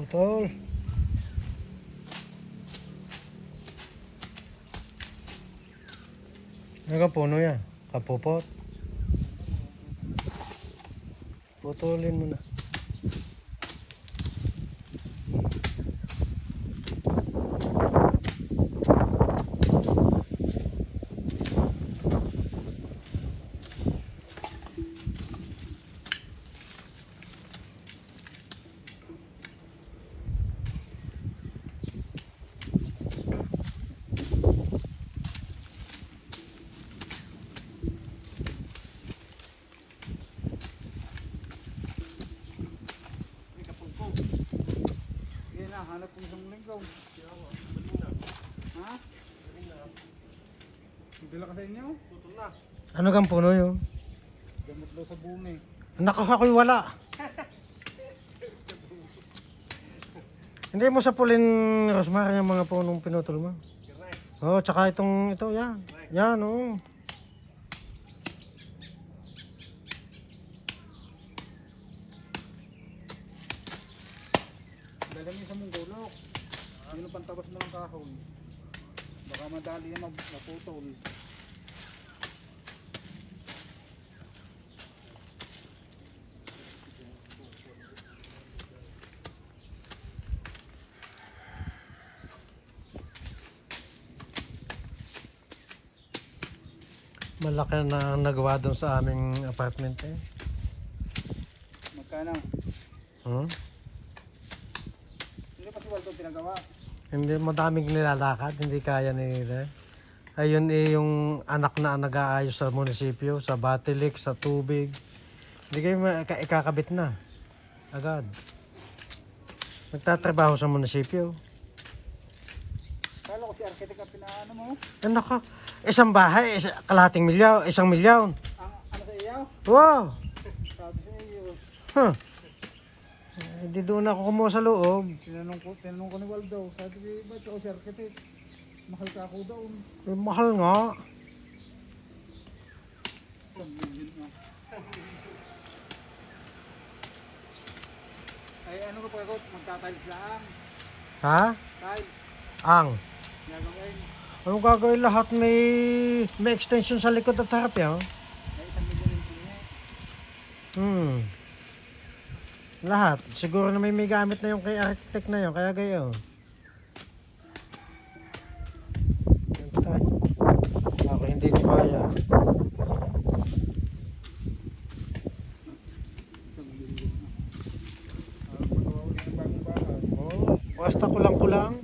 Putol. Nakapuno yan. Kapupot. Putulin mo na. Hanap kong isang linggaw. Ha? Bila ka sa inyo? Tutol na. Ano kang puno yun? Gamot daw sa bumi. Nakakoy wala. Hindi mo sa pulin, Rosmar, yung mga punong pinutol mo. Oo, tsaka ito, yan. Yan, oo. Dadami sa mong gulok. Yun ang pantabas mo ng kahoy. Baka madali na maputol. Malaki na nagawa doon sa aming apartment eh. Magkano? Hmm? Hindi pa si Waldo pinagawa. Hindi madaming nilalakad, hindi kaya nila. Ayun eh yung anak na nag-aayos sa munisipyo, sa batilik, sa tubig. Hindi kayo ikakabit na. Agad. Nagtatrabaho sa munisipyo. Kala ko si architect ang pinaano mo. Ano ka? Isang bahay, kalahating milyaw, 1 milyaw. Ang ano sa iyo? Wow! Sabi sa iyo. Huh. Hindi doon ako kumuha sa loob. Tinanong ko ni Waldo. Sabi ko, ba't ako si architect? Mahal ka ako daw. Eh, mahal nga. Isang million na. Ay ano ka pagkakot? Magtatiles lang. Ha? Tiles. Ang. Gagawin. Anong gagawin lahat? May extension sa likod at harap yan. Ay 1 million yung pinye. Lahat. Siguro na may gamit na yung kay architect na yun. Kaya gayo. Antay. Ako hindi ko kaya. Isang million na. Magawa ulit ng bagong bahay. Oh, basta kulang-kulang.